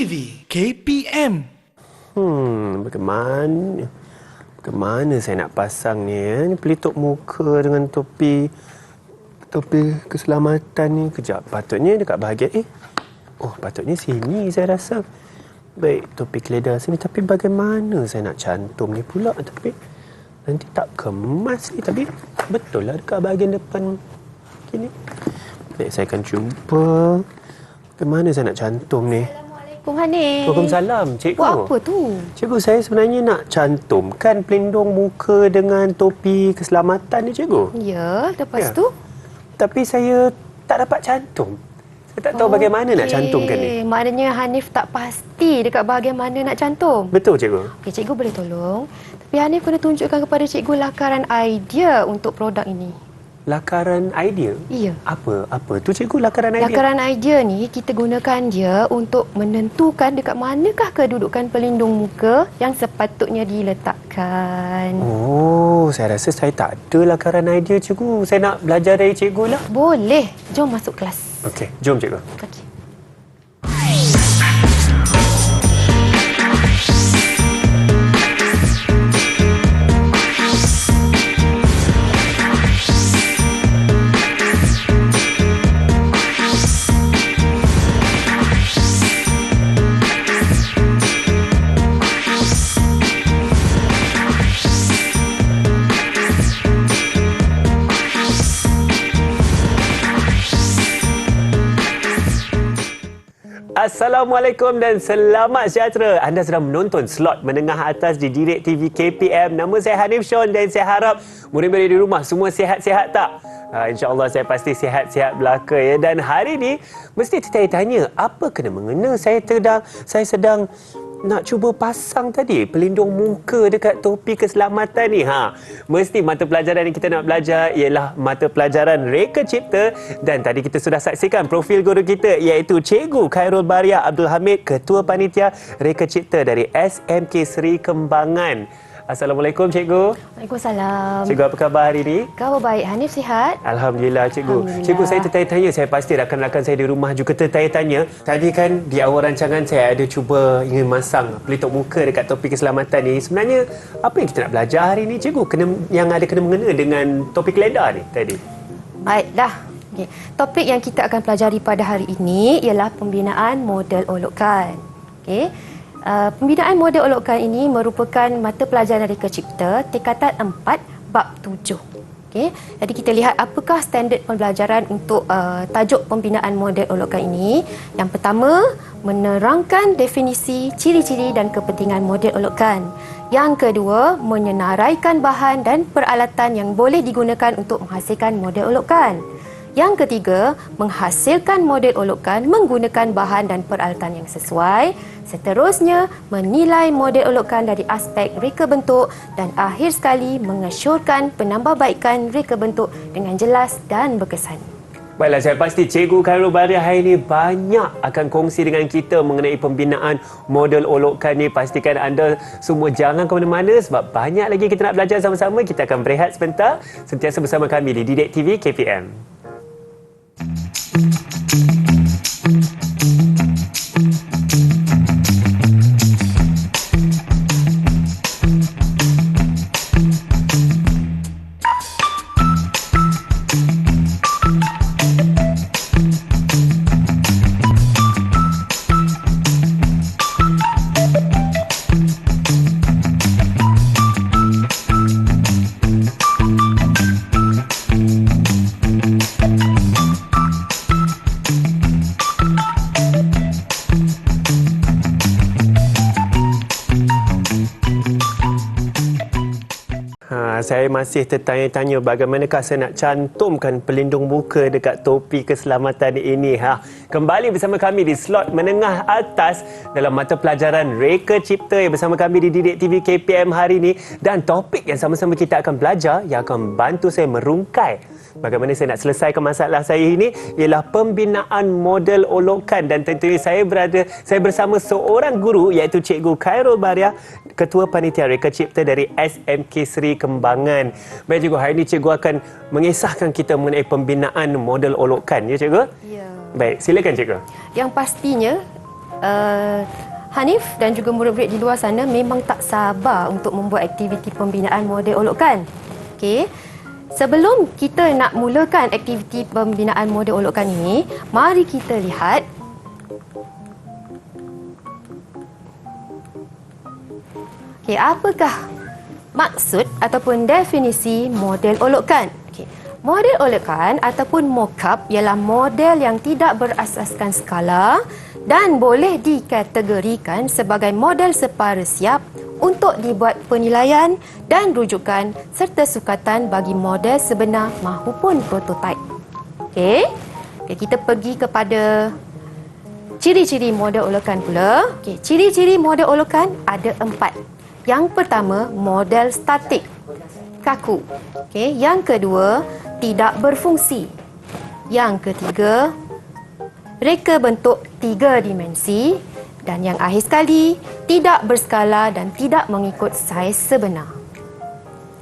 TV KPM. Bagaimana saya nak pasang ni? Ni pelitup muka dengan topi keselamatan ni. Kejap, patutnya dekat bahagian patutnya sini saya rasa. Baik, topi keledar sini. Tapi bagaimana saya nak cantum ni pula? Tapi nanti tak kemas ni. Tapi betul lah dekat bahagian depan gini. Baik, saya akan jumpa. Bagaimana saya nak cantum ni? Assalamualaikum Hanif. Waalaikumsalam, cikgu. Buat apa tu? Cikgu, saya sebenarnya nak cantumkan pelindung muka dengan topi keselamatan ni, cikgu. Ya, lepas Ya. tu? Tapi saya tak dapat cantum. Saya tak tahu bagaimana nak cantumkan ni. Maknanya Hanif tak pasti dekat bahagian mana nak cantum. Betul, cikgu. Okey, cikgu boleh tolong. Tapi Hanif kena tunjukkan kepada cikgu lakaran idea untuk produk ini. Lakaran idea? Ya. Apa tu, cikgu, lakaran idea? Lakaran idea ni kita gunakan dia untuk menentukan dekat manakah kedudukan pelindung muka yang sepatutnya diletakkan. Oh, saya rasa saya tak ada lakaran idea, cikgu. Saya nak belajar dari cikgu lah. Boleh. Jom masuk kelas. Okey, jom, cikgu. Okey. Assalamualaikum dan selamat sejahtera. Anda sedang menonton slot menengah atas di Direct TV KPM. Nama saya Hanif Sean dan saya harap murid-murid di rumah semua sihat-sihat tak? InsyaAllah saya pasti sihat-sihat belaka ya. Dan hari ini mesti tertanya-tanya apa kena mengena saya sedang nak cuba pasang tadi pelindung muka dekat topi keselamatan ni. Mesti mata pelajaran yang kita nak belajar ialah mata pelajaran Reka Cipta, dan tadi kita sudah saksikan profil guru kita iaitu Cikgu Khairul Baria Abdul Hamid, Ketua Panitia Reka Cipta dari SMK Seri Kembangan. Assalamualaikum, Cikgu. Waalaikumsalam. Cikgu, apa khabar hari ini? Khabar baik. Hanif sihat? Alhamdulillah, Cikgu. Alhamdulillah. Cikgu, saya tertanya-tanya. Saya pasti rakan-rakan saya di rumah juga tertanya-tanya. Tadi kan di awal rancangan saya ada cuba ingin masang pelitup muka dekat topi keselamatan ni. Sebenarnya, apa yang kita nak belajar hari ini, Cikgu? Yang ada kena mengena dengan topi keledar ni tadi. Baiklah. Okay. Topik yang kita akan pelajari pada hari ini ialah pembinaan model olokan. Okay. Pembinaan model olokan ini merupakan mata pelajaran Reka Cipta tingkatan 4 bab 7. Okay. Jadi kita lihat apakah standard pembelajaran untuk tajuk pembinaan model olokan ini. Yang pertama, menerangkan definisi, ciri-ciri dan kepentingan model olokan. Yang kedua, menyenaraikan bahan dan peralatan yang boleh digunakan untuk menghasilkan model olokan. Yang ketiga, menghasilkan model olokan menggunakan bahan dan peralatan yang sesuai. Seterusnya, menilai model olokan dari aspek reka bentuk, dan akhir sekali mengesyorkan penambahbaikan reka bentuk dengan jelas dan berkesan. Baiklah, saya pasti Cikgu Khairul Baria hari ini banyak akan kongsi dengan kita mengenai pembinaan model olokan ni. Pastikan anda semua jangan ke mana-mana sebab banyak lagi kita nak belajar sama-sama. Kita akan berehat sebentar. Sentiasa bersama kami di Direct TV KPM. Saya masih tertanya-tanya bagaimanakah saya nak cantumkan pelindung muka dekat topi keselamatan ini. Kembali bersama kami di slot menengah atas dalam mata pelajaran Reka Cipta yang bersama kami di Direct TV KPM hari ini. Dan topik yang sama-sama kita akan belajar yang akan bantu saya merungkai bagaimana saya nak selesaikan masalah saya ini ialah pembinaan model olokan. Dan tentunya saya bersama seorang guru iaitu Cikgu Khairul Baria, Ketua Panitia Reka Cipta dari SMK Seri Kembangan. Baik, Cikgu, hari ini Cikgu akan mengisahkan kita mengenai pembinaan model olokan, ya Cikgu? Ya. Baik, silakan Cikgu. Yang pastinya Hanif dan juga murid-murid di luar sana memang tak sabar untuk membuat aktiviti pembinaan model olokkan. Okey. Sebelum kita nak mulakan aktiviti pembinaan model olokkan ini, mari kita lihat apakah maksud ataupun definisi model olokkan. Model olokkan ataupun mock-up ialah model yang tidak berasaskan skala dan boleh dikategorikan sebagai model separa siap untuk dibuat penilaian dan rujukan serta sukatan bagi model sebenar mahupun prototipe. Okey, kita pergi kepada ciri-ciri model olokkan pula. Okey, ciri-ciri model olokkan ada 4. Yang pertama, model statik, kaku. Okey, yang kedua, tidak berfungsi. Yang ketiga, reka bentuk 3 dimensi. Dan yang akhir sekali, tidak berskala dan tidak mengikut saiz sebenar.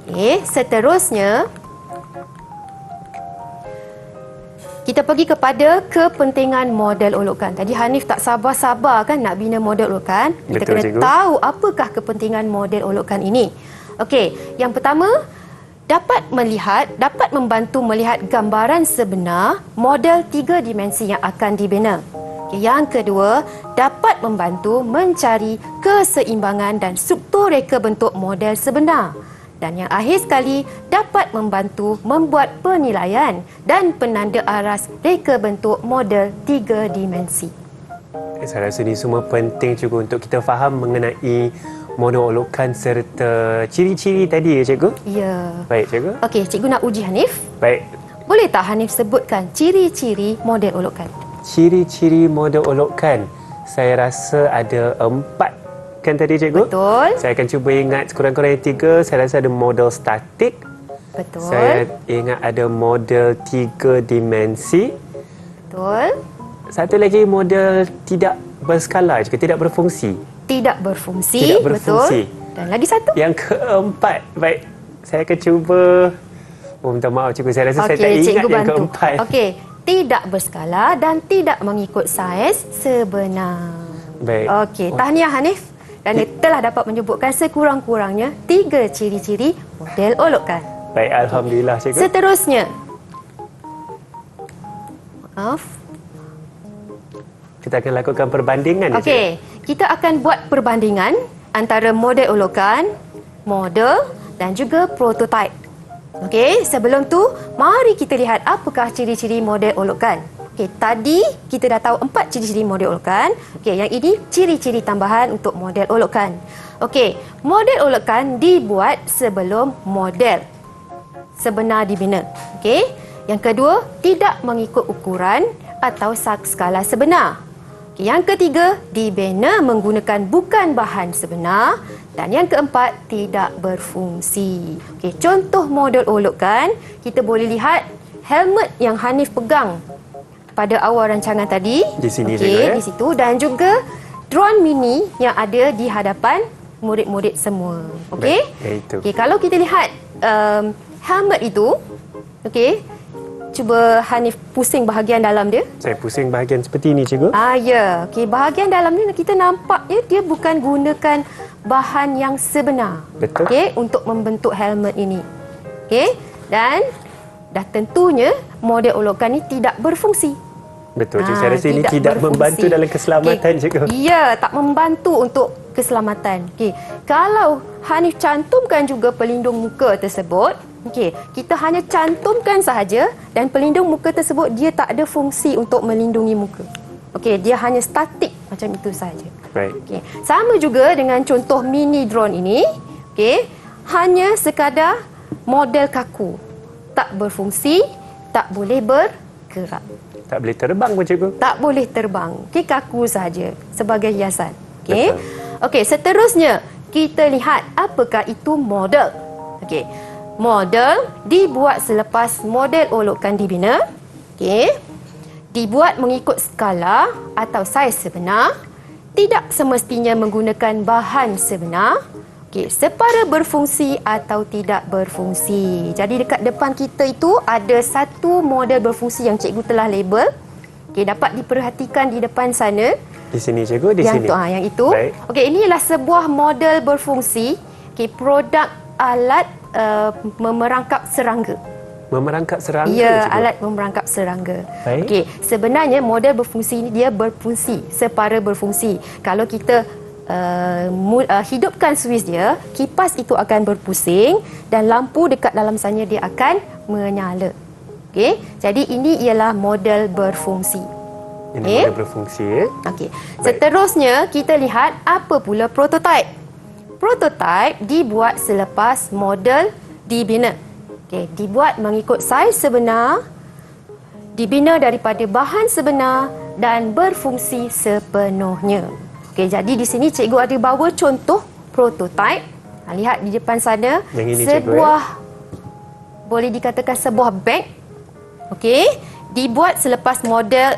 Okey, seterusnya, kita pergi kepada kepentingan model olokkan. Tadi Hanif tak sabar-sabar kan nak bina model olokkan. Kita Betul, kena cikgu. tahu apakah kepentingan model olokkan ini. Okey, yang pertama, dapat membantu melihat gambaran sebenar model 3 dimensi yang akan dibina. Yang kedua, dapat membantu mencari keseimbangan dan struktur reka bentuk model sebenar. Dan yang akhir sekali, dapat membantu membuat penilaian dan penanda aras reka bentuk model 3 dimensi. Saya rasa ini semua penting cikgu untuk kita faham mengenai model olokkan serta ciri-ciri tadi ya cikgu. Ya. Baik cikgu. Okey, cikgu nak uji Hanif. Baik. Boleh tak Hanif sebutkan ciri-ciri model olokkan? Ciri-ciri model olokkan, saya rasa ada 4 kan tadi cikgu? Betul. Saya akan cuba ingat kurang-kurangnya 3. Saya rasa ada model statik. Betul. Saya ingat ada model 3 dimensi. Betul. Satu lagi model tidak berskala juga, tidak berfungsi. Tidak berfungsi. Tidak berfungsi. Betul. Dan lagi satu. Yang keempat, baik, saya akan cuba. Minta maaf cikgu, saya rasa saya tak ingat cikgu yang bantu. keempat. Okey, tidak berskala dan tidak mengikut saiz sebenar. Baik. Okey, tahniah Hanif. Dan dia telah dapat menyebutkan sekurang-kurangnya 3 ciri-ciri model olokkan. Baik, alhamdulillah cikgu. Seterusnya. Maaf. Kita akan lakukan perbandingan. ya, cikgu? Okey, kita akan buat perbandingan antara model olokkan, model dan juga prototipe. Okey, sebelum tu, mari kita lihat apakah ciri-ciri model olokkan. Okey, tadi kita dah tahu 4 ciri-ciri model olokkan. Okey, yang ini ciri-ciri tambahan untuk model olokkan. Okey, model olokkan dibuat sebelum model sebenar dibina. Okey, yang kedua, tidak mengikut ukuran atau skala sebenar. Okey, yang ketiga, dibina menggunakan bukan bahan sebenar. Dan yang keempat, tidak berfungsi. Okey, contoh model olokkan, kita boleh lihat helmet yang Hanif pegang pada awal rancangan tadi. Di sini okey, juga, ya? di situ. Dan juga drone mini yang ada di hadapan murid-murid semua. Okey? Baik, itu. Okey, kalau kita lihat helmet itu, okey, cuba Hanif pusing bahagian dalam dia. Saya pusing bahagian seperti ini cikgu. Ya. Okey, bahagian dalam ni kita nampaknya dia bukan gunakan bahan yang sebenar. Betul. Okey, untuk membentuk helmet ini. Okey? Dan dah tentunya model olokkan ni tidak berfungsi. Betul cikgu. Saya rasa ini tidak berfungsi. membantu dalam keselamatan cikgu. Ya, tak membantu untuk keselamatan. Okey, kalau Hanif cantumkan juga pelindung muka tersebut, okey, kita hanya cantumkan sahaja dan pelindung muka tersebut dia tak ada fungsi untuk melindungi muka. Okey, dia hanya statik macam itu sahaja. Baik. Okey, sama juga dengan contoh mini drone ini. Okey, hanya sekadar model kaku. Tak berfungsi, tak boleh bergerak. Tak boleh terbang pun cikgu. Tak boleh terbang. Okey, kaku sahaja sebagai hiasan. Okey. Betul. Okey, seterusnya kita lihat apakah itu model. Okey. Model dibuat selepas model olokkan dibina. Okey. Dibuat mengikut skala atau saiz sebenar. Tidak semestinya menggunakan bahan sebenar. Okey, separa berfungsi atau tidak berfungsi. Jadi dekat depan kita itu ada satu model berfungsi yang cikgu telah label. Okey, dapat diperhatikan di depan sana. Di sini cikgu, di yang sini. Yang itu. Baik. Okey, ini ialah sebuah model berfungsi, produk alat memerangkap serangga. Memerangkap serangga, Ya, cikgu? alat memerangkap serangga. Baik. Okey, sebenarnya model berfungsi ini dia berfungsi, separa berfungsi. Kalau kita hidupkan suis dia, kipas itu akan berpusing dan lampu dekat dalam sana dia akan menyala. Okey, jadi ini ialah model berfungsi. Ini Okey. model berfungsi, ya? Okey. Seterusnya kita lihat apa pula prototype. Prototype dibuat selepas model dibina. Okey, dibuat mengikut saiz sebenar, dibina daripada bahan sebenar dan berfungsi sepenuhnya. Okey, jadi di sini cikgu ada bawa contoh prototype. Lihat di depan sana, Yang ini, sebuah boleh dikatakan sebuah beg. Okey, dibuat selepas model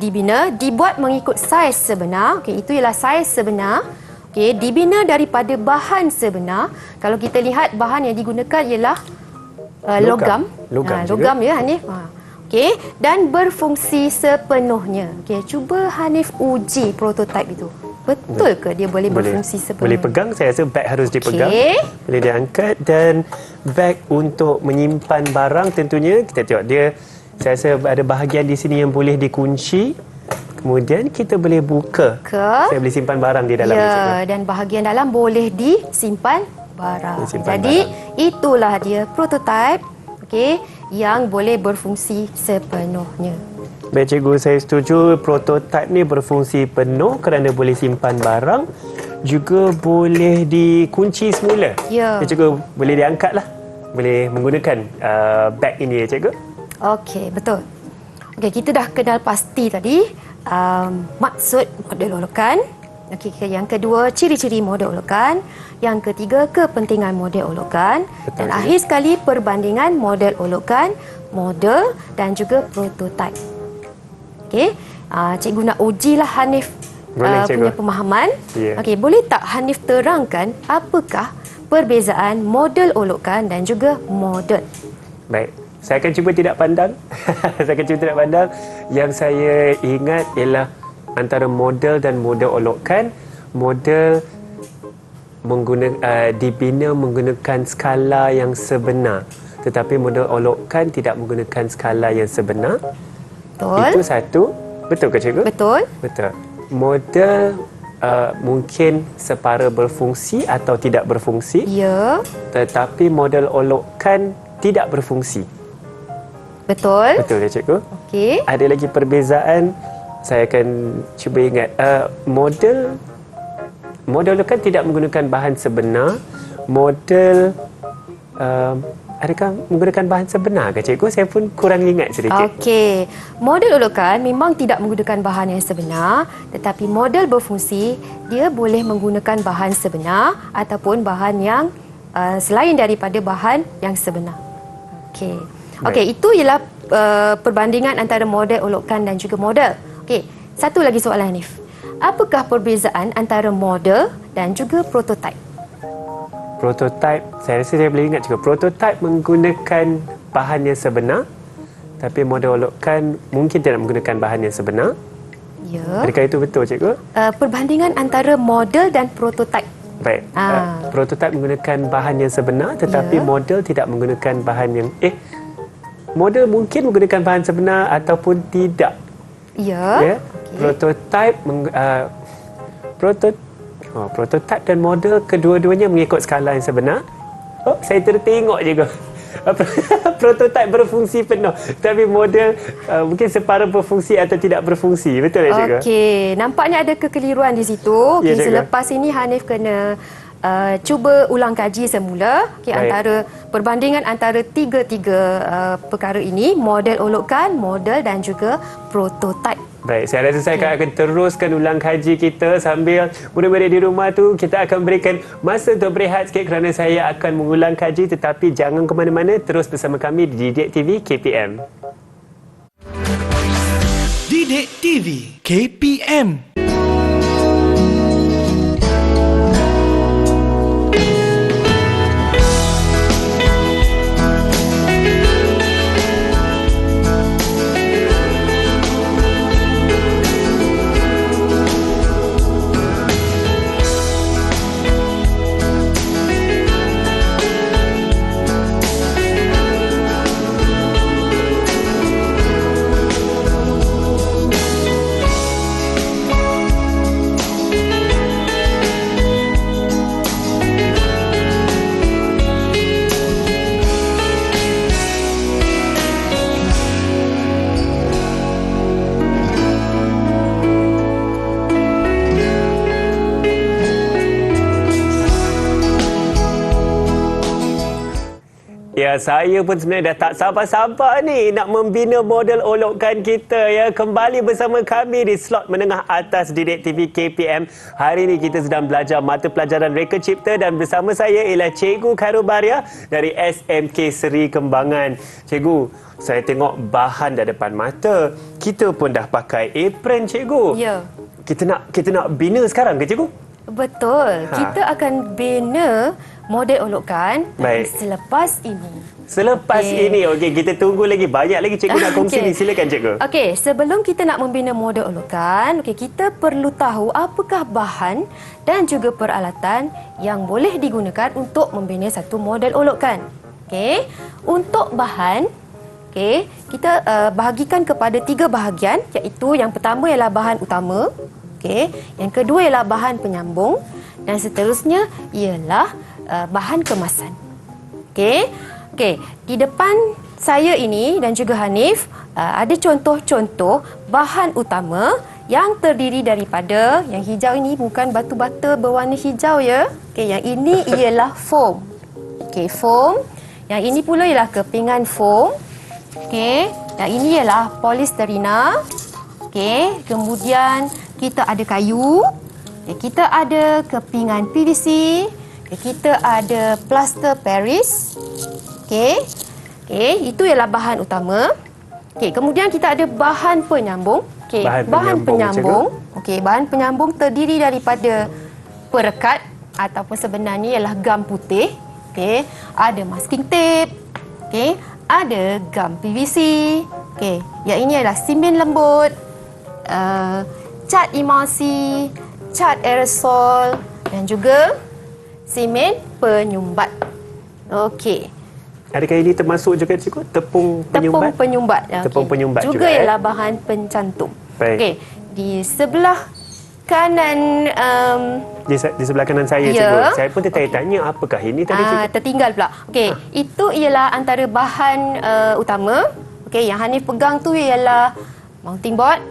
dibina, dibuat mengikut saiz sebenar. Okey, itu ialah saiz sebenar. Okey, dibina daripada bahan sebenar. Kalau kita lihat bahan yang digunakan ialah logam. Logam juga. Logam ya Hanif. Okey, dan berfungsi sepenuhnya. Okey, cuba Hanif uji prototype itu. Betul ke dia boleh berfungsi sepenuhnya? Boleh pegang, saya rasa beg harus dipegang. Okey. Boleh diangkat dan beg untuk menyimpan barang tentunya kita tengok dia, saya rasa ada bahagian di sini yang boleh dikunci. Kemudian kita boleh buka. Saya boleh simpan barang di dalam. Ya, dan bahagian dalam boleh disimpan barang. Disimpan Jadi barang. itulah dia prototype, okey, yang boleh berfungsi sepenuhnya. Baik cikgu, saya setuju prototype ni berfungsi penuh kerana boleh simpan barang, juga boleh dikunci semula. Ya. Cikgu, boleh diangkat lah. Boleh menggunakan beg ini ya cikgu. Okey, betul. Okey, kita dah kenal pasti tadi maksud model olokan. Okey, yang kedua, ciri-ciri model olokan. Yang ketiga, kepentingan model olokan. Betul, Dan cikgu. akhir sekali, perbandingan model olokan, model dan juga prototype. Okey, cikgu nak ujilah Hanif Boleh, cikgu. punya pemahaman. Ya. Okey, boleh tak Hanif terangkan apakah perbezaan model olokan dan juga model? Baik, saya akan cuba tidak pandang. Saya akan cuba tidak pandang. Yang saya ingat ialah antara model dan model olokan. Model dibina menggunakan skala yang sebenar. Tetapi model olokan tidak menggunakan skala yang sebenar. Betul? Itu satu. Betul ke cikgu? Betul? Betul. Model mungkin separa berfungsi atau tidak berfungsi. Ya. Tetapi model olokan tidak berfungsi. Betul? Betul ya cikgu? Okey. Ada lagi perbezaan, saya akan cuba ingat. Model olokan tidak menggunakan bahan sebenar. Model adakah menggunakan bahan sebenar ke cikgu? Saya pun kurang ingat sedikit. Okey. Model olokan memang tidak menggunakan bahan yang sebenar, tetapi model berfungsi dia boleh menggunakan bahan sebenar ataupun bahan yang selain daripada bahan yang sebenar. Okey. Okey, itu ialah perbandingan antara model olokan dan juga model. Okey, satu lagi soalan Hanif. Apakah perbezaan antara model dan juga prototype? Prototype, saya rasa saya boleh ingat juga. Prototype menggunakan bahan yang sebenar, tapi model olokan mungkin tidak menggunakan bahan yang sebenar. Ya. Adakah itu betul cikgu? Perbandingan antara model dan prototype. Baik. Prototype menggunakan bahan yang sebenar, tetapi Ya. model tidak menggunakan bahan yang model mungkin menggunakan bahan sebenar ataupun tidak. Ya. Prototype prototype dan model kedua-duanya mengikut skala yang sebenar. Oh, saya tertengok juga. Prototype berfungsi penuh, tapi model mungkin separa berfungsi atau tidak berfungsi. Betul tak cikgu? Okey, nampaknya ada kekeliruan di situ. Ya, Okey, cikgu. selepas ini Hanif kena cuba ulang kaji semula. Okey, Baik. antara perbandingan antara tiga-tiga perkara ini, model olokan, model dan juga prototype. Baik, saya rasa saya akan teruskan ulang kaji kita sambil murid-murid di rumah tu kita akan berikan masa untuk berehat sikit kerana saya akan mengulang kaji, tetapi jangan ke mana-mana, terus bersama kami di Didik TV KPM. Didik TV KPM. Ya, saya pun sebenarnya dah tak sabar-sabar ni nak membina model olokkan kita ya. Kembali bersama kami di slot menengah atas Didik TV KPM. Hari ini kita sedang belajar mata pelajaran Reka Cipta dan bersama saya ialah Cikgu Khairul Baria dari SMK Seri Kembangan. Cikgu, saya tengok bahan dah depan mata. Kita pun dah pakai apron, Cikgu. Ya. Kita nak bina sekarang ke, Cikgu? Betul. Kita akan bina model olokkan Baik. selepas ini. Selepas ini, okey, kita tunggu lagi. Banyak lagi cikgu nak kongsi ni. Silakan, cikgu. Okey, sebelum kita nak membina model olokkan, kita perlu tahu apakah bahan dan juga peralatan yang boleh digunakan untuk membina satu model olokkan. Okey, untuk bahan, kita bahagikan kepada 3 bahagian, iaitu yang pertama ialah bahan utama, yang kedua ialah bahan penyambung dan seterusnya ialah bahan kemasan. Okey, di depan saya ini dan juga Hanif ada contoh-contoh bahan utama yang terdiri daripada yang hijau ini bukan batu bata berwarna hijau ya. Okey, yang ini ialah foam. Okey, foam. Yang ini pula ialah kepingan foam. Okey, yang ini ialah polisterina. Okey, kemudian kita ada kayu. Kita ada kepingan PVC. Kita ada plaster Paris. Itu ialah bahan utama. Kemudian kita ada bahan penyambung. Bahan penyambung. Bahan penyambung terdiri daripada perekat ataupun sebenarnya ialah gam putih. Ada masking tape. Ada gam PVC. Yang ini adalah simen lembut, cat emulsi, cat aerosol dan juga simen penyumbat. Okey. Adakah ini termasuk juga, cikgu? Tepung penyumbat? Tepung penyumbat. Tepung penyumbat juga ialah bahan pencantum. Baik. Okey. Di sebelah kanan di sebelah kanan saya, cikgu. Saya pun tertanya apakah ini tadi, cikgu? Tertinggal pula. Okey, itu ialah antara bahan utama. Okey, yang Hanif pegang tu ialah mounting board.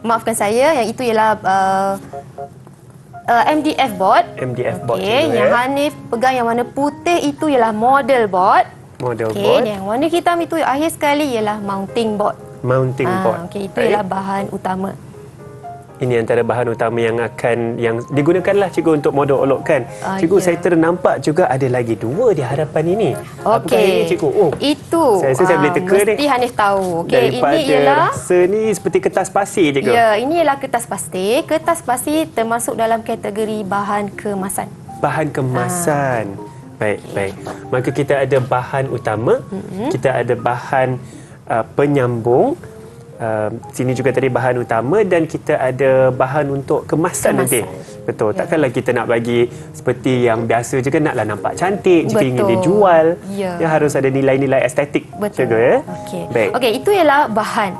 Maafkan saya, yang itu ialah MDF board. MDF board. Yang Hanif pegang yang warna putih itu ialah model board. Model board. Yang warna hitam itu akhir sekali ialah mounting board. Mounting board. Itu ialah bahan utama. Ini antara bahan utama yang digunakanlah, cikgu, untuk model olokkan. Cikgu, saya ternampak juga ada lagi 2 di hadapan ini. Apakah ini, cikgu? Itu. Saya rasa saya boleh teka ni. Mesti Hanif tahu. Daripada ini ialah rasa ni seperti kertas pasir, cikgu. Ya, ini ialah kertas pasir. Kertas pasir termasuk dalam kategori bahan kemasan. Bahan kemasan. Baik. Maka kita ada bahan utama, kita ada bahan penyambung. Sini juga tadi bahan utama dan kita ada bahan untuk kemasan nanti. Betul. Takkanlah kita nak bagi seperti yang biasa je kan, naklah nampak cantik jika ingin dijual. Ya, harus ada nilai-nilai estetik. Betul. Juga, ya? Baik. Itu ialah bahan.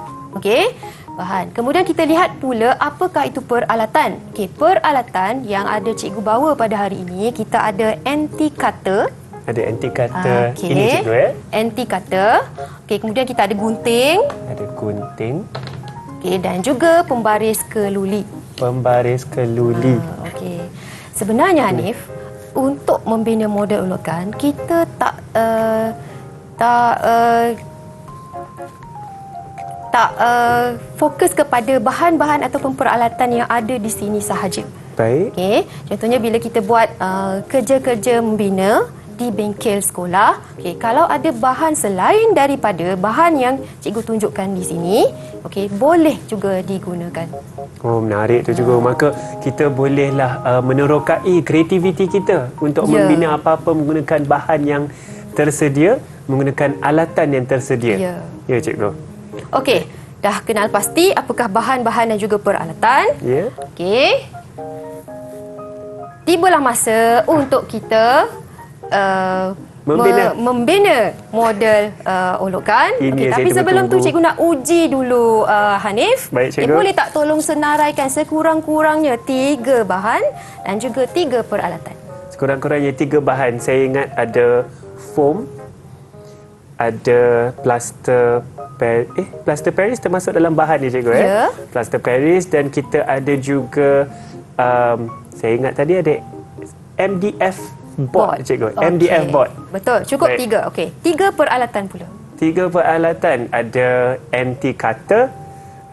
Bahan. Kemudian kita lihat pula apakah itu peralatan. Peralatan yang ada cikgu bawa pada hari ini, kita ada anti-cutter. Ada anti-cutter. Ini, cikgu, ya? Anti-cutter. Kemudian kita ada gunting. Ada gunting. Dan juga pembaris keluli. Pembaris keluli. Sebenarnya, Hanif, untuk membina model olokkan, kita tak fokus kepada bahan-bahan ataupun peralatan yang ada di sini sahaja. Baik. Contohnya bila kita buat kerja-kerja membina di bengkel sekolah, kalau ada bahan selain daripada bahan yang cikgu tunjukkan di sini, boleh juga digunakan. Menarik tu juga. Maka kita bolehlah menerokai kreativiti kita untuk membina apa-apa menggunakan bahan yang tersedia, menggunakan alatan yang tersedia. Ya, cikgu. Dah kenal pasti apakah bahan-bahan dan juga peralatan. Tibalah masa untuk kita membina model olokkan. Tapi sebelum tu cikgu nak uji dulu Hanif. Baik, cikgu. Boleh tak tolong senaraikan sekurang-kurangnya 3 bahan dan juga 3 peralatan? Sekurang-kurangnya 3 bahan. Saya ingat ada foam, ada plaster Paris termasuk dalam bahan ni, cikgu. Plaster Paris, dan kita ada juga saya ingat tadi ada MDF board, cikgu. MDF board. Betul, cukup Baik. 3. Okey, 3 peralatan pula. 3 peralatan. Ada anti cutter,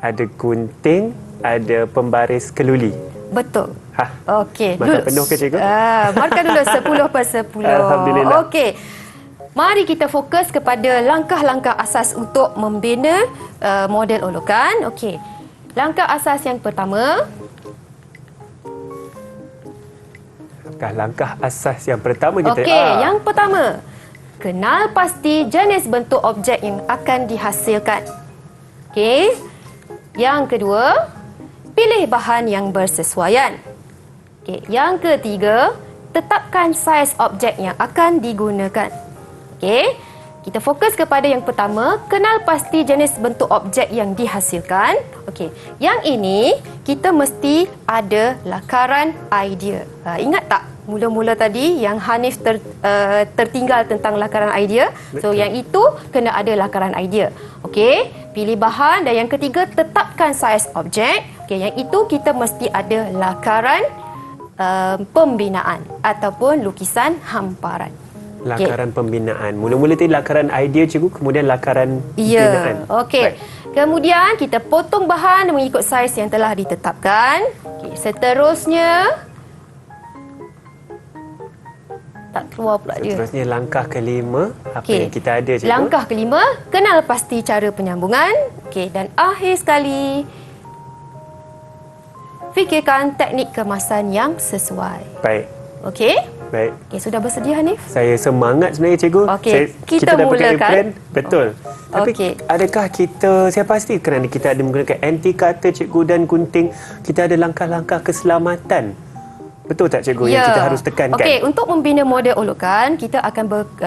ada gunting, ada pembaris keluli. Betul. Okey, Markah penuh ke, cikgu? Markah dulu 10/10. Alhamdulillah. Okey. Mari kita fokus kepada langkah-langkah asas untuk membina model olokan. Okey. Langkah asas yang pertama. Langkah asas yang pertama kita. Okey, yang pertama. Kenal pasti jenis bentuk objek yang akan dihasilkan. Okey. Yang kedua, pilih bahan yang bersesuaian. Okey, yang ketiga, tetapkan saiz objek yang akan digunakan. Okey, kita fokus kepada yang pertama, kenal pasti jenis bentuk objek yang dihasilkan. Okey, yang ini kita mesti ada lakaran idea. Ingat tak mula-mula tadi yang Hanif tertinggal tentang lakaran idea? So, yang itu kena ada lakaran idea. Okey, pilih bahan dan yang ketiga, tetapkan saiz objek. Okey, yang itu kita mesti ada lakaran pembinaan ataupun lukisan hamparan. Lakaran pembinaan. Mula-mula tadi lakaran idea, cikgu, kemudian lakaran binaan. Ya, okey. Kemudian kita potong bahan mengikut saiz yang telah ditetapkan. Okey, seterusnya tak keluar pula dia. Seterusnya langkah kelima, apa yang kita ada, cikgu? Langkah kelima, kenal pasti cara penyambungan. Okey, dan akhir sekali, fikirkan teknik kemasan yang sesuai. Baik. Okey? Baik. Okey, sudah bersedia Hanif? Saya semangat sebenarnya, cikgu. Okey, Kita dah pakai mulakan. apron. Betul. Tapi Okey. adakah kita, saya pasti kerana kita ada menggunakan anti cutter, cikgu, dan gunting, kita ada langkah-langkah keselamatan. Betul tak, cikgu, yang kita harus tekankan? Okey, untuk membina model olokan, kita akan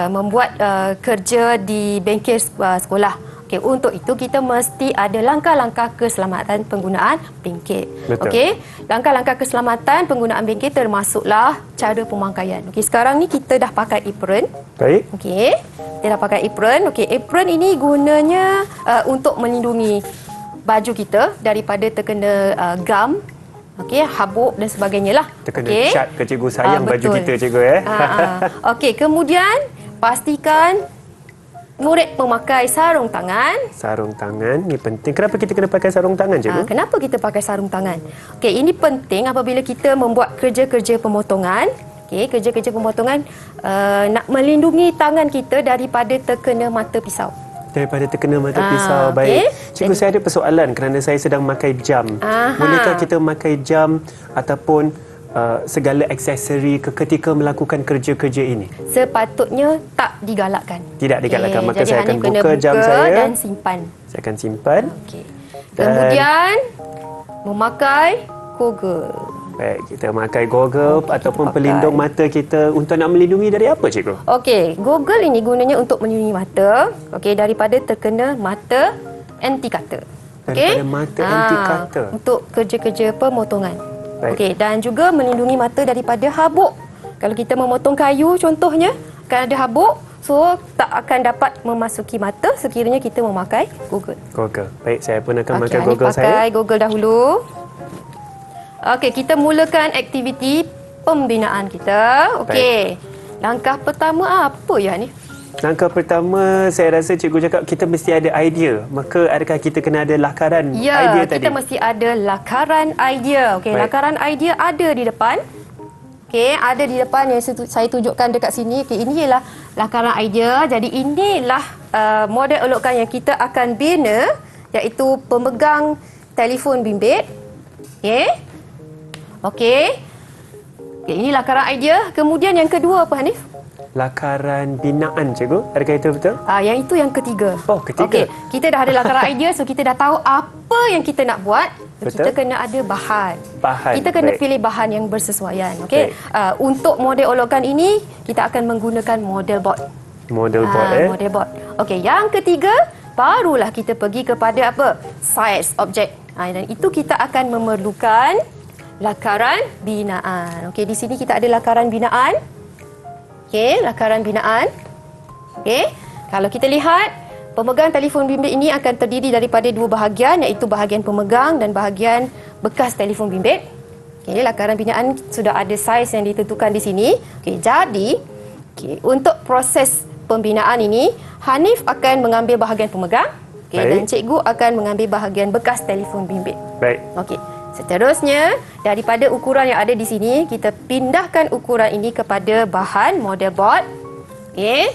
membuat kerja di bengkel sekolah. Okey, untuk itu kita mesti ada langkah-langkah keselamatan penggunaan bengkel. Betul. Okey, langkah-langkah keselamatan penggunaan bengkel termasuklah cara pemakaian. Okey, sekarang ni kita dah pakai apron. Baik. Okey, kita dah pakai apron. Okey, apron ini gunanya untuk melindungi baju kita daripada terkena gam, okey, habuk dan sebagainya lah. Terkena Okey. cat ke, cikgu, sayang baju betul. kita, cikgu. Okey, kemudian pastikan murid memakai sarung tangan. Sarung tangan ni penting. Kenapa kita kena pakai sarung tangan, cikgu? Kenapa kita pakai sarung tangan? Okey, ini penting apabila kita membuat kerja-kerja pemotongan. Okey, kerja-kerja pemotongan nak melindungi tangan kita daripada terkena mata pisau. Daripada terkena mata pisau. okey. Baik. Cikgu, saya ada persoalan kerana saya sedang memakai jam. Bolehkah kita memakai jam ataupun segala aksesori ketika melakukan kerja-kerja ini? Sepatutnya tak digalakkan. Tidak digalakkan. Okey, Maka jadi saya akan Hanif kena buka jam saya. dan simpan. Saya akan simpan. Okey. Kemudian memakai goggle. Baik, kita memakai goggle ataupun pakai. pelindung mata kita untuk nak melindungi dari apa, cikgu? Okey, goggle ini gunanya untuk melindungi mata, okey, daripada terkena mata anti cutter. Okey. Daripada mata anti cutter. Untuk kerja-kerja pemotongan. Baik. Okey, dan juga melindungi mata daripada habuk. Kalau kita memotong kayu contohnya, akan ada habuk, so tak akan dapat memasuki mata sekiranya kita memakai goggle. Goggle. Baik, saya pun akan Okey, memakai Hanif goggle saya. pakai goggle dahulu. Okey, kita mulakan aktiviti pembinaan kita. Okey. Langkah pertama apa ya ni? Langkah pertama, saya rasa cikgu cakap kita mesti ada idea. Maka adakah kita kena ada lakaran idea tadi? Ya, kita mesti ada lakaran idea. Okey, Baik. lakaran idea ada di depan. Okey, ada di depan yang saya tunjukkan dekat sini. Okey, ini ialah lakaran idea. Jadi inilah model olokan yang kita akan bina, iaitu pemegang telefon bimbit. Okey. Okey. Okey, ini lakaran idea. Kemudian yang kedua apa, Hanif? Lakaran binaan, cikgu. Adakah itu betul? Yang itu yang ketiga. Oh, ketiga. Okey, kita dah ada lakaran idea, so kita dah tahu apa yang kita nak buat. Betul. Kita kena ada bahan. Bahan, Kita kena baik. pilih bahan yang bersesuaian. Okey. Untuk model olokan ini, kita akan menggunakan model board. Model board, Model board. Okey, yang ketiga, barulah kita pergi kepada apa? Saiz objek. Dan itu kita akan memerlukan lakaran binaan. Okey, di sini kita ada lakaran binaan. Okey, lakaran binaan. Okey, kalau kita lihat, pemegang telefon bimbit ini akan terdiri daripada dua bahagian, iaitu bahagian pemegang dan bahagian bekas telefon bimbit. Okey, lakaran binaan sudah ada saiz yang ditentukan di sini. Okey, jadi untuk proses pembinaan ini, Hanif akan mengambil bahagian pemegang, dan cikgu akan mengambil bahagian bekas telefon bimbit. Baik. Okey. Seterusnya, daripada ukuran yang ada di sini, kita pindahkan ukuran ini kepada bahan model board. Okey.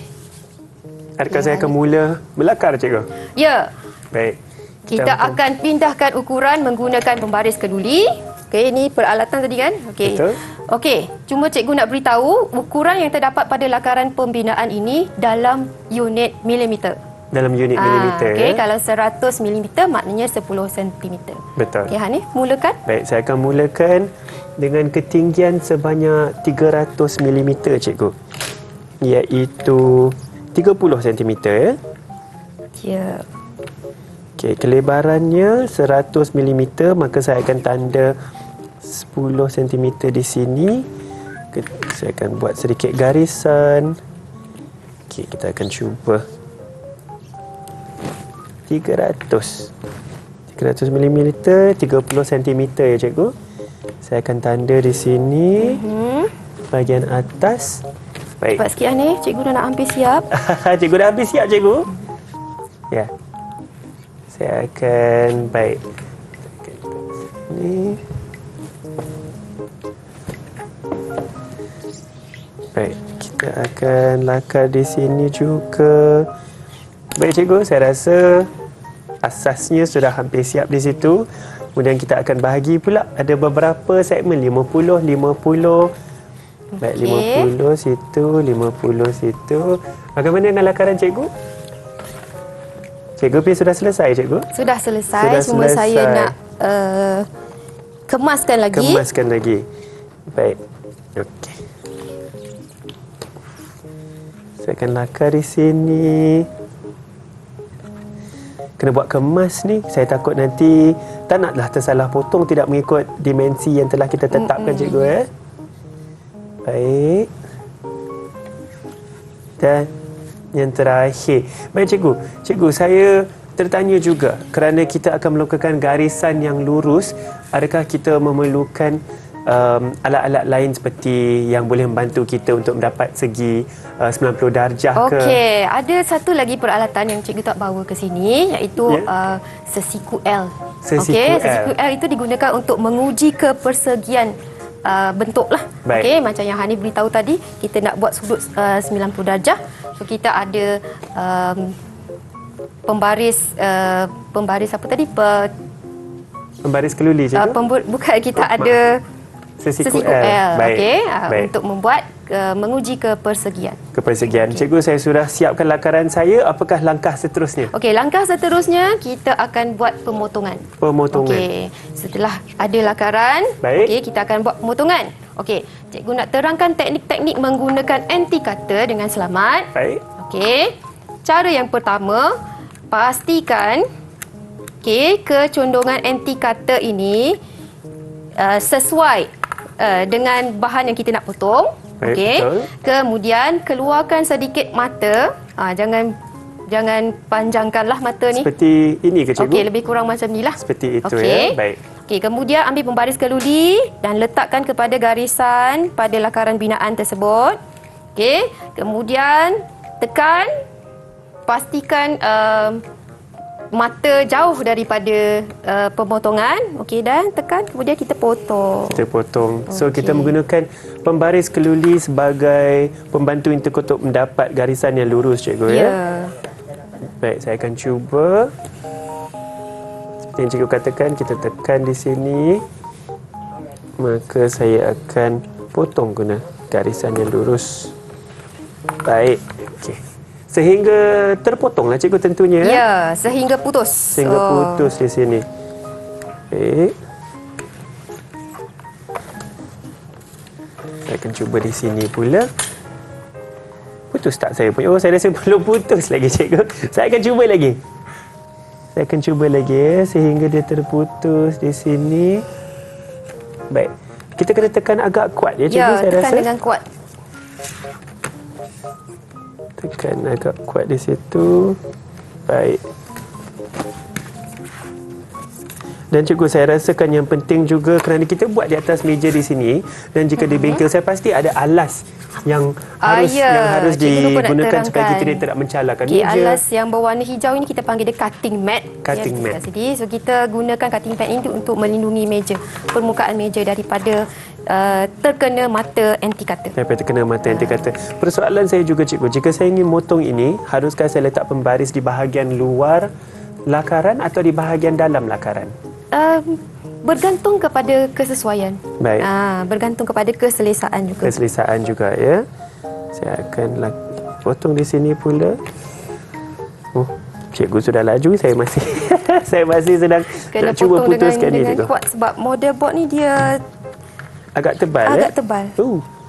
Adakah saya akan mula belakar, cikgu? Ya. Baik. Kita akan pindahkan ukuran menggunakan pembaris keduli. Okey, ini peralatan tadi kan? Okey. Betul. Okey, cuma cikgu nak beritahu ukuran yang terdapat pada lakaran pembinaan ini dalam unit milimeter. Dalam unit milimeter. Okey, kalau 100 milimeter maknanya 10 sentimeter. Betul. Okey, Hanif, mulakan. Baik, saya akan mulakan dengan ketinggian sebanyak 300 mm, cikgu. Iaitu 30 cm. Ya. Okey, kelebarannya 100 mm, maka saya akan tanda 10 cm di sini. Saya akan buat sedikit garisan. Okey, kita akan cuba 300 mm, 30 cm ya, cikgu. Saya akan tanda di sini. Bahagian atas. Baik. Cepat sikit, Hanif. Cikgu dah nak hampir siap. Cikgu dah habis siap, cikgu? Ya. Saya akan... Baik. Ini. Baik. Kita akan lakar di sini juga. Baik, cikgu. Saya rasa asasnya sudah hampir siap di situ. Kemudian kita akan bahagi pula. Ada beberapa segmen. 50, 50. Baik, 50 situ, 50 situ. Bagaimana dengan lakaran cikgu? Cikgu Pi sudah selesai, cikgu? Sudah selesai. Cuma saya nak kemaskan lagi. Kemaskan lagi. Baik. Okey. Saya akan lakar di sini. Kena buat kemas ni. Saya takut nanti tak naklah tersalah potong, tidak mengikut dimensi yang telah kita tetapkan, cikgu. Baik. Dan yang terakhir. Baik, cikgu. Cikgu, saya tertanya juga, kerana kita akan melakukan garisan yang lurus, adakah kita memerlukan alat-alat lain seperti yang boleh membantu kita untuk mendapat segi 90 darjah ke? Okey, ada satu lagi peralatan yang cikgu tak bawa ke sini, iaitu sesiku L. Sesiku L itu digunakan untuk menguji kepersegian bentuk lah. Okey, macam yang Hanif beritahu tadi, kita nak buat sudut 90 darjah. So kita ada pembaris apa tadi? Pembaris keluli, cikgu? Bukan, kita ada sesiku L. Okey, untuk membuat menguji kepersegian. Kepersegian. Cikgu, saya sudah siapkan lakaran saya. Apakah langkah seterusnya? Okey, langkah seterusnya kita akan buat pemotongan. Pemotongan. Okey, setelah ada lakaran, okey, kita akan buat pemotongan. Okey, cikgu nak terangkan teknik-teknik menggunakan anti-cutter dengan selamat. Baik. Okey, cara yang pertama, pastikan kecondongan anti-cutter ini sesuai dengan bahan yang kita nak potong. Okey. Kemudian keluarkan sedikit mata. Jangan panjangkanlah mata ni. Seperti ini ke, cikgu? Okey, lebih kurang macam inilah. Seperti itu, ya. Baik. Okey, kemudian ambil pembaris keluli dan letakkan kepada garisan pada lakaran binaan tersebut. Okey, kemudian tekan, pastikan mata jauh daripada pemotongan. Okey, dan tekan, kemudian kita potong. Kita potong. So, kita menggunakan pembaris keluli sebagai pembantu interkot untuk mendapat garisan yang lurus, cikgu, ya? Baik, saya akan cuba. Seperti yang cikgu katakan, kita tekan di sini. Maka saya akan potong guna garisan yang lurus. Baik. Okey. Sehingga terpotonglah, cikgu, tentunya. Ya, sehingga putus. Sehingga putus di sini. Baik. Saya akan cuba di sini pula. Putus tak saya punya? Oh, saya rasa belum putus lagi, cikgu. Saya akan cuba lagi. Saya akan cuba lagi, ya, sehingga dia terputus di sini. Baik. Kita kena tekan agak kuat, ya, cikgu, saya rasa. Ya, tekan dengan kuat. Tekan agak kuat di situ. Baik. Dan cikgu, saya rasakan yang penting juga kerana kita buat di atas meja di sini, dan jika di bengkel saya pasti ada alas yang harus digunakan supaya kita tidak mencalarkan meja. Alas yang berwarna hijau ini kita panggil dia cutting mat. Cutting mat. So kita gunakan cutting mat ini untuk melindungi meja, permukaan meja daripada terkena mata anti cutter. Daripada terkena mata anti cutter. Persoalan saya juga cikgu, jika saya ingin motong ini, haruskah saya letak pembaris di bahagian luar lakaran atau di bahagian dalam lakaran? Bergantung kepada kesesuaian. Baik. Bergantung kepada keselesaan juga. Keselesaan juga, ya. Saya akan potong di sini pula. Oh, cikgu sudah laju, saya masih saya masih sedang kena nak cuba potong putuskan dengan cikgu. kuat sebab model board ni dia agak tebal. agak tebal.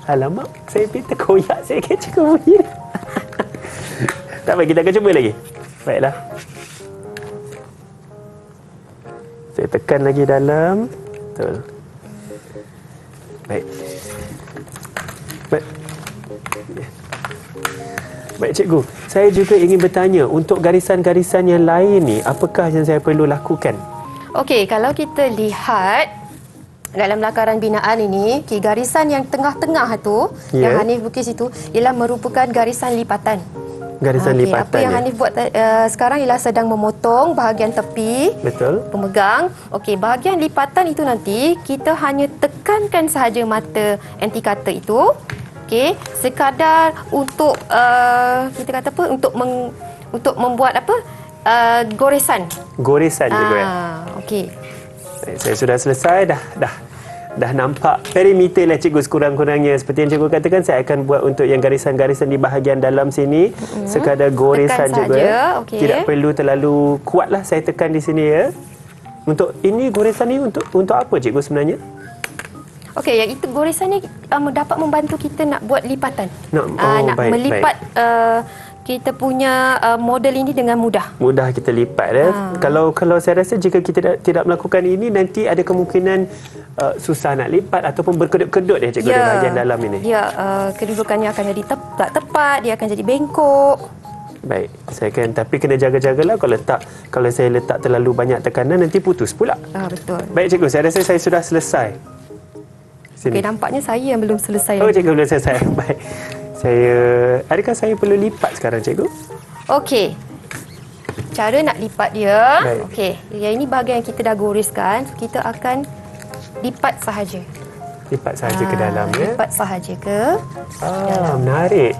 Alamak, saya pintar koyak saya kan cikgu punya. Tak apa, kita akan cuba lagi. Baiklah. Saya tekan lagi dalam. Betul. Baik. Baik cikgu, saya juga ingin bertanya, untuk garisan-garisan yang lain ni, apakah yang saya perlu lakukan? Okey, kalau kita lihat dalam lakaran binaan ini, garisan yang tengah-tengah tu, yang Hanif lukis itu, ialah merupakan garisan lipatan. Garisan lipatan. Apa yang Hanif buat sekarang ialah sedang memotong bahagian tepi. Betul. Pemegang. Okey, bahagian lipatan itu nanti kita hanya tekankan sahaja mata anti cutter itu. Okey, sekadar untuk kita kata apa, untuk membuat apa? Goresan. Goresan juga. Okey. Saya sudah selesai dah nampak perimeter lah cikgu sekurang-kurangnya. Seperti yang cikgu katakan, saya akan buat untuk yang garisan-garisan di bahagian dalam sini sekadar goresan juga. Okay. Tidak perlu terlalu kuatlah saya tekan di sini, ya. Untuk ini goresan ni untuk apa cikgu sebenarnya? Okey, yang itu goresan ni dapat membantu kita nak buat lipatan. Nak baik, melipat kita punya model ini dengan mudah. Mudah kita lipat, ya. Kalau saya rasa jika kita tidak melakukan ini, nanti ada kemungkinan susah nak lipat ataupun berkedut-kedut ya cikgu di bahagian dalam ini. Ya, kedudukannya akan jadi tak tepat, dia akan jadi bengkok. Baik, tapi kena jaga-jagalah kalau saya letak terlalu banyak tekanan nanti putus pula. Betul. Baik cikgu, saya rasa saya sudah selesai. Sini. Okey, nampaknya saya yang belum selesai. Oh, cikgu belum selesai. Baik. Adakah saya perlu lipat sekarang cikgu? Okey. Cara nak lipat dia. Baik. Okey, yang ini bahagian yang kita dah goreskan, kita akan lipat sahaja. Lipat sahaja ke dalam, ya. Lipat sahaja ke dalam. Menarik.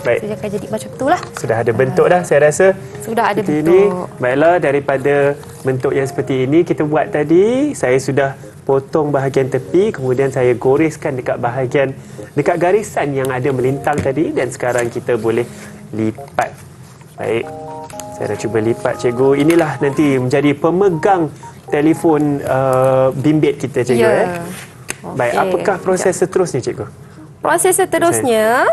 Baik. Dia akan jadi macam itulah. Sudah ada bentuk dah, saya rasa. Sudah ada bentuk. Ini. Baiklah, daripada bentuk yang seperti ini kita buat tadi, saya sudah potong bahagian tepi, kemudian saya goreskan dekat garisan yang ada melintang tadi, dan sekarang kita boleh lipat. Baik. Saya dah cuba lipat cikgu. Inilah nanti menjadi pemegang telefon bimbit kita cikgu, ya. Baik, apakah proses seterusnya cikgu? Proses seterusnya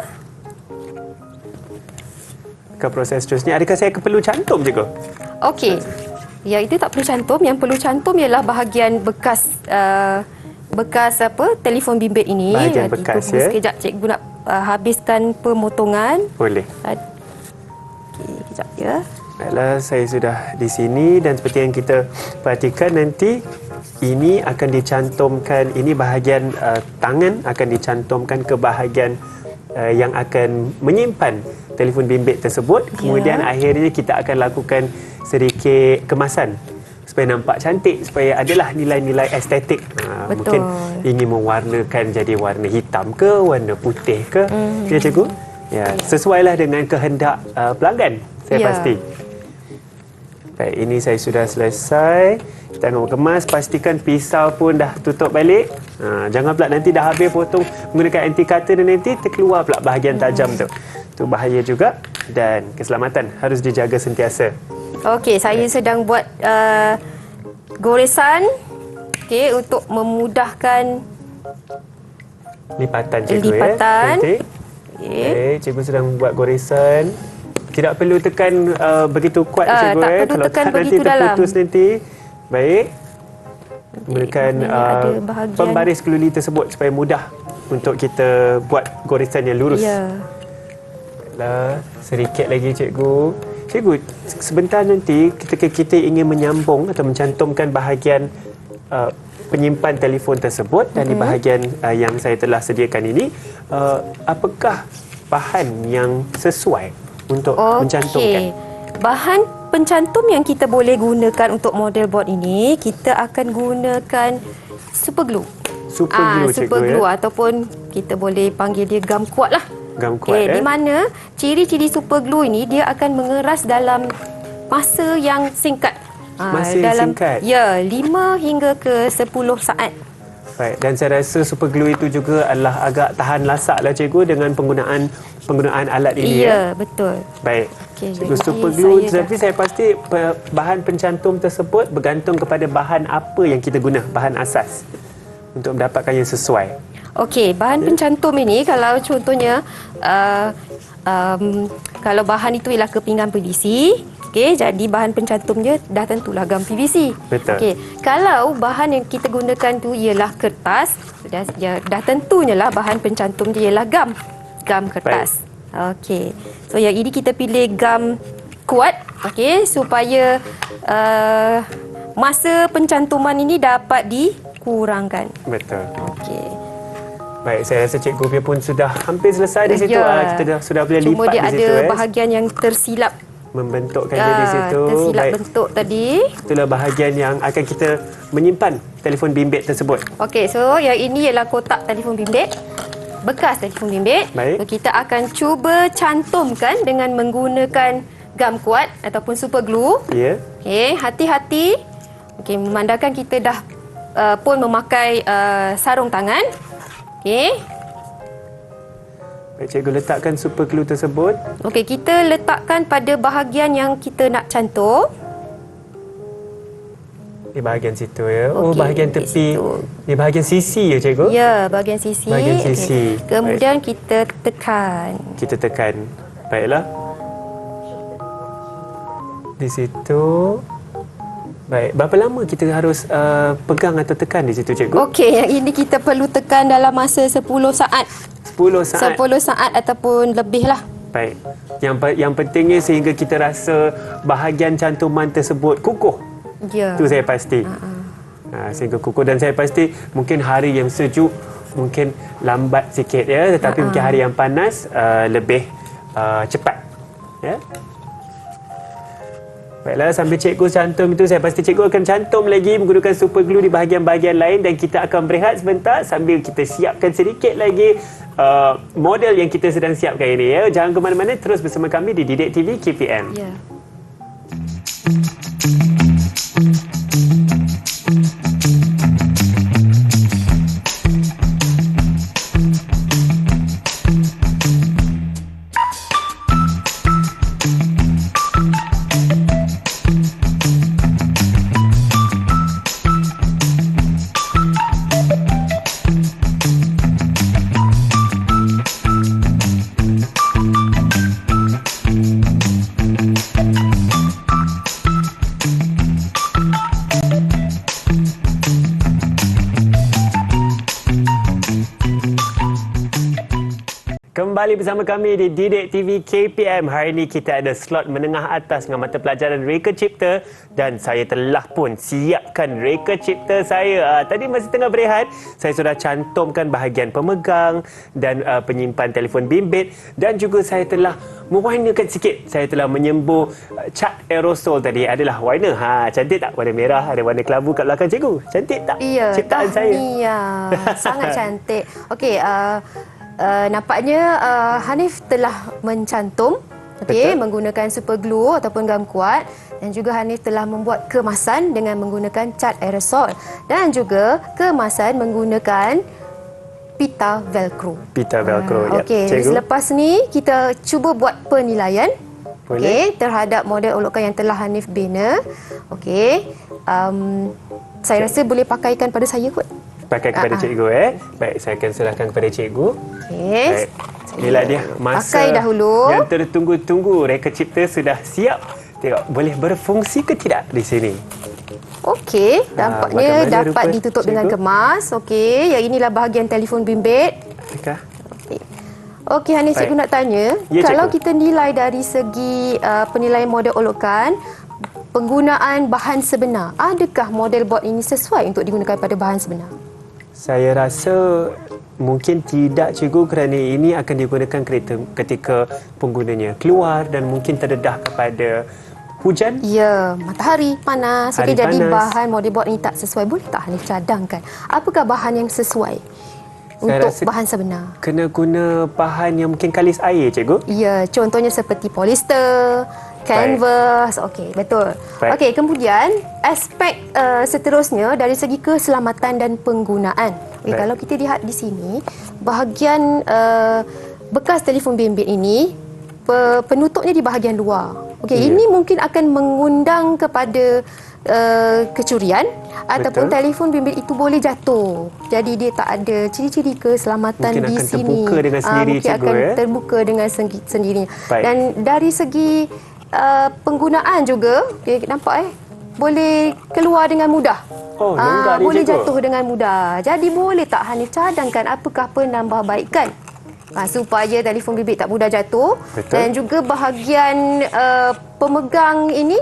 adakah saya perlu cantum cikgu? okey. Ya, itu tak perlu cantum. Yang perlu cantum ialah bahagian bekas apa, telefon bimbit ini. Bahagian bekas, ya. Sekejap cikgu nak habiskan pemotongan. Boleh. Okey, kejap ya. Baiklah, saya sudah di sini, dan seperti yang kita perhatikan nanti ini akan dicantumkan, ini bahagian tangan akan dicantumkan ke bahagian yang akan menyimpan telefon bimbit tersebut. Kemudian akhirnya kita akan lakukan sedikit kemasan supaya nampak cantik, supaya adalah nilai-nilai estetik. Mungkin ingin mewarnakan jadi warna hitam ke, warna putih ke, ya cikgu? Ya, sesuailah dengan kehendak pelanggan, saya pasti. Baik, ini saya sudah selesai. Kita akan kemas, pastikan pisau pun dah tutup balik. Jangan pula nanti dah habis potong menggunakan anti cutter dan nanti terkeluar pula bahagian tajam tu. Itu bahaya juga, dan keselamatan harus dijaga sentiasa. Okey, saya sedang buat goresan untuk memudahkan lipatan cikgu, lipatan. Ya. Okey, cikgu sedang buat goresan. Tidak perlu tekan begitu kuat cikgu, tak perlu kalau tekan tak nanti begitu terputus dalam. nanti. Baik. Gunakan pembaris keluli tersebut supaya mudah untuk kita buat goresan yang lurus. Ya. Sedikit lagi cikgu. Cikgu, sebentar nanti ketika kita ingin menyambung atau mencantumkan bahagian penyimpan telefon tersebut dan di bahagian yang saya telah sediakan ini, apakah bahan yang sesuai untuk mencantumkan? Bahan pencantum yang kita boleh gunakan untuk model board ini, kita akan gunakan super glue. Super glue, cikgu, super glue ataupun kita boleh panggil dia gam kuat lah. Gam kuat, Di mana ciri-ciri super glue ini dia akan mengeras dalam masa yang singkat. Masa yang singkat? Ya, 5 hingga ke 10 saat. Baik, dan saya rasa super glue itu juga adalah agak tahan lasak lah, cikgu, dengan penggunaan alat ini. Ya, betul. Baik. Okey, Cikgu, jadi super glue, saya tapi saya pasti bahan pencantum tersebut bergantung kepada bahan apa yang kita guna, bahan asas untuk mendapatkan yang sesuai. Okey, bahan pencantum ini kalau contohnya kalau bahan itu ialah kepingan PVC, okey, jadi bahan pencantumnya dah tentulah gam PVC. Betul. Okey, kalau bahan yang kita gunakan tu ialah kertas, dah tentunya lah bahan pencantum dia ialah gam kertas. Okey. So yang ini kita pilih gam kuat, okey, supaya masa pencantuman ini dapat dikurangkan. Betul. Okey. Baik, saya rasa cikgu Pia pun sudah hampir selesai di situ. Ya. Kita sudah boleh Cuma lipat dia di situ. ada bahagian yang tersilap. Membentukkan dia di situ. Tersilap Baik. bentuk tadi. Itulah bahagian yang akan kita menyimpan telefon bimbit tersebut. Okey, so yang ini ialah kotak telefon bimbit. Bekas telefon bimbit. Baik. So, kita akan cuba cantumkan dengan menggunakan gam kuat ataupun super glue. Ya. Okey, hati-hati. Okey, memandangkan kita dah pun memakai sarung tangan. Okey. Baik, cikgu letakkan super glue tersebut. Okey, kita letakkan pada bahagian yang kita nak cantum. Di bahagian situ ya. Oh, Okey, bahagian di tepi. situ. Di bahagian sisi ya, cikgu? Ya, bahagian sisi. Bahagian sisi. Okey. Kemudian kita tekan. Kita tekan. Baiklah. Di situ. Baik, berapa lama kita harus pegang atau tekan di situ, cikgu? Okey, yang ini kita perlu tekan dalam masa 10 saat. 10 saat. 10 saat ataupun lebih lah. Baik. Yang pentingnya sehingga kita rasa bahagian cantuman tersebut kukuh. Ya. Itu saya pasti. Sehingga kukuh, dan saya pasti mungkin hari yang sejuk mungkin lambat sikit ya, tetapi mungkin hari yang panas lebih cepat. Ya. Baiklah, sambil cikgu cantum itu, saya pasti cikgu akan cantum lagi menggunakan super glue di bahagian-bahagian lain, dan kita akan berehat sebentar sambil kita siapkan sedikit lagi model yang kita sedang siapkan ini ya. Jangan ke mana-mana, terus bersama kami di Didik TV KPM. Ya. Kembali bersama kami di Didik TV KPM. Hari ini kita ada slot menengah atas dengan mata pelajaran Reka Cipta, dan saya telah pun siapkan Reka Cipta saya. Tadi masih tengah berehat, saya sudah cantumkan bahagian pemegang dan penyimpan telefon bimbit, dan juga saya telah mewarnakan sikit. Saya telah menyembur cat aerosol tadi. Adalah warna. Cantik tak? Warna merah, ada warna kelabu kat belakang cikgu. Cantik tak? Ya, Ciptaan saya. Sangat cantik. Okey, nampaknya Hanif telah mencantum, okey, menggunakan super glue ataupun gam kuat, dan juga Hanif telah membuat kemasan dengan menggunakan cat aerosol, dan juga kemasan menggunakan pita velcro. Pita velcro. Ya, Okey, cikgu. selepas ni kita cuba buat penilaian. Boleh. Okey, terhadap model olokan yang telah Hanif bina. Okey, saya rasa boleh pakaikan pada saya kot. Pakai kepada cikgu Baik, saya akan serahkan kepada cikgu. Okey. Baik. Inilah dia masa Pakai dahulu. yang tertunggu-tunggu. Reka Cipta sudah siap. Tengok, boleh berfungsi ke tidak di sini? Okey, nampaknya bagaimana dapat rupa ditutup cikgu? dengan kemas. Okey, yang inilah bahagian telefon bimbit. Adakah? Okey. Okey, Hanif, cikgu nak tanya. Ya, Kalau cikgu. kita nilai dari segi penilaian model olokan, penggunaan bahan sebenar, adakah model bot ini sesuai untuk digunakan pada bahan sebenar? Saya rasa mungkin tidak, cikgu, kerana ini akan digunakan ketika penggunanya keluar dan mungkin terdedah kepada hujan. Ya, matahari panas. Hari Okey, jadi panas. bahan model bot ini tak sesuai. Boleh tak Hanif cadangkan apakah bahan yang sesuai Saya untuk rasa bahan sebenar? Kena guna bahan yang mungkin kalis air, cikgu. Ya, contohnya seperti polister, canvas. Okey, betul. Baik. Okey, kemudian aspek seterusnya dari segi keselamatan dan penggunaan. Okey, Baik. kalau kita lihat di sini, bahagian bekas telefon bimbit ini penutupnya di bahagian luar. Okey, Ya. ini mungkin akan mengundang kepada kecurian ataupun telefon bimbit itu boleh jatuh. Jadi dia tak ada ciri-ciri keselamatan Mungkin di akan sini. terbuka dengan sendiri, Mungkin cikgu, akan ya? terbuka dengan sendirinya. Baik. Dan dari segi penggunaan juga, okay, nampak boleh keluar dengan mudah. Oh, longgar ni, boleh cikgu. jatuh dengan mudah. Jadi boleh tak Hanif cadangkan apakah penambahbaikan supaya telefon bimbit tak mudah jatuh. Betul. Dan juga bahagian pemegang ini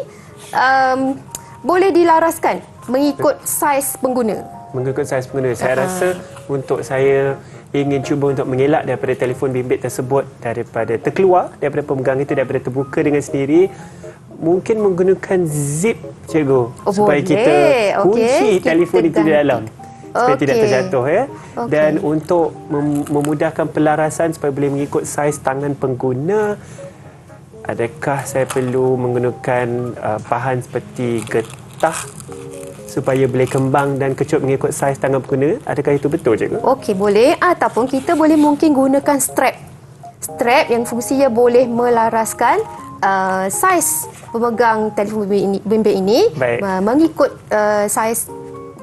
boleh dilaraskan mengikut saiz pengguna. Mengikut saiz pengguna. Saya rasa untuk saya ingin cuba untuk mengelak daripada telefon bimbit tersebut daripada terkeluar daripada pemegang itu, daripada terbuka dengan sendiri, mungkin menggunakan zip, cikgu, supaya boleh. kita kunci Okey, telefon kita itu di dalam supaya tidak Okey. terjatuh, ya. Okey. Dan untuk memudahkan pelarasan supaya boleh mengikut saiz tangan pengguna, adakah saya perlu menggunakan bahan seperti getah supaya boleh kembang dan kecut mengikut saiz tangan pengguna? Adakah itu betul, cikgu? Okey, boleh. Ataupun kita boleh mungkin gunakan strap. Strap yang fungsinya boleh melaraskan saiz pemegang telefon bimbit ini Baik. mengikut saiz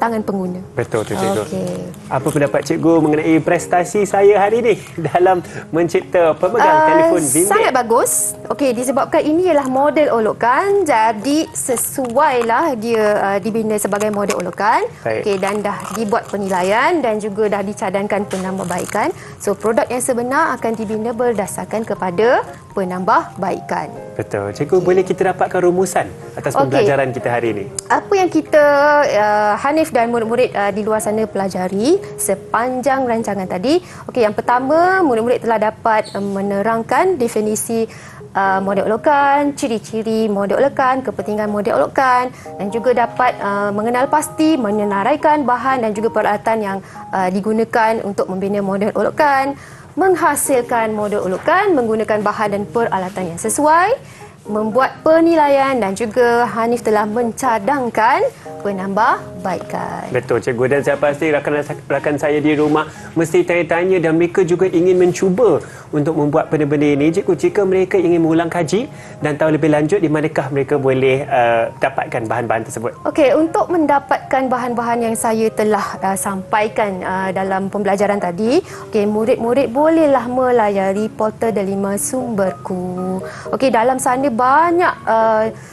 tangan pengguna. Betul tu, cikgu. Okey. Apa pendapat cikgu mengenai prestasi saya hari ini dalam mencipta pemegang telefon bimbit? Sangat bagus. Okey, disebabkan ini ialah model olokan, jadi sesuailah dia dibina sebagai model olokan. Baik. Okey, dan dah dibuat penilaian dan juga dah dicadangkan penambahbaikan. So produk yang sebenar akan dibina berdasarkan kepada penambahbaikan. Betul. Cikgu, boleh kita dapatkan rumusan atas Okey. pembelajaran kita hari ini? Apa yang kita Hanif dan murid-murid di luar sana pelajari sepanjang rancangan tadi. Okey, yang pertama, murid-murid telah dapat menerangkan definisi model olokan, ciri-ciri model olokan, kepentingan model olokan, dan juga dapat mengenal pasti, menyenaraikan bahan dan juga peralatan yang digunakan untuk membina model olokan, menghasilkan model olokan menggunakan bahan dan peralatan yang sesuai, membuat penilaian dan juga Hanif telah mencadangkan penambahbaikan. Betul, cikgu. Dan saya pasti rakan-rakan saya di rumah mesti tanya-tanya dan mereka juga ingin mencuba untuk membuat benda-benda ini. Cikgu, jika mereka ingin mengulang kaji dan tahu lebih lanjut, di manakah mereka boleh dapatkan bahan-bahan tersebut? Okey, untuk mendapatkan bahan-bahan yang saya telah sampaikan dalam pembelajaran tadi, okey, murid-murid bolehlah melayari portal Delima Sumberku. Okey, dalam sana banyak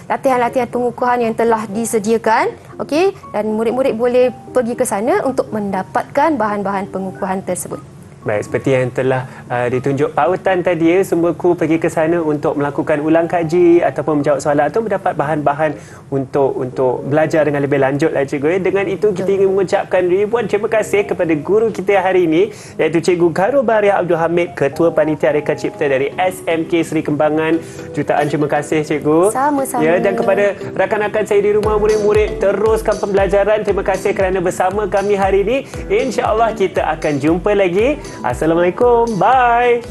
latihan-latihan pengukuhan yang telah disediakan. Okey, dan murid-murid boleh pergi ke sana untuk mendapatkan bahan-bahan pengukuhan tersebut. Baik, seperti yang telah ditunjuk pautan tadi, ya, Sumberku pergi ke sana untuk melakukan ulang kaji ataupun menjawab soalan atau mendapat bahan-bahan untuk belajar dengan lebih lanjut lah, cikgu. Dengan itu kita ingin mengucapkan ribuan terima kasih kepada guru kita hari ini, iaitu Cikgu Gharul Bahriah Abdul Hamid, Ketua Panitia Reka Cipta dari SMK Seri Kembangan. Jutaan terima kasih, cikgu. Sama-sama. Ya, dan kepada rakan-rakan saya di rumah, murid-murid, teruskan pembelajaran. Terima kasih kerana bersama kami hari ini. InsyaAllah kita akan jumpa lagi. Assalamualaikum. Bye.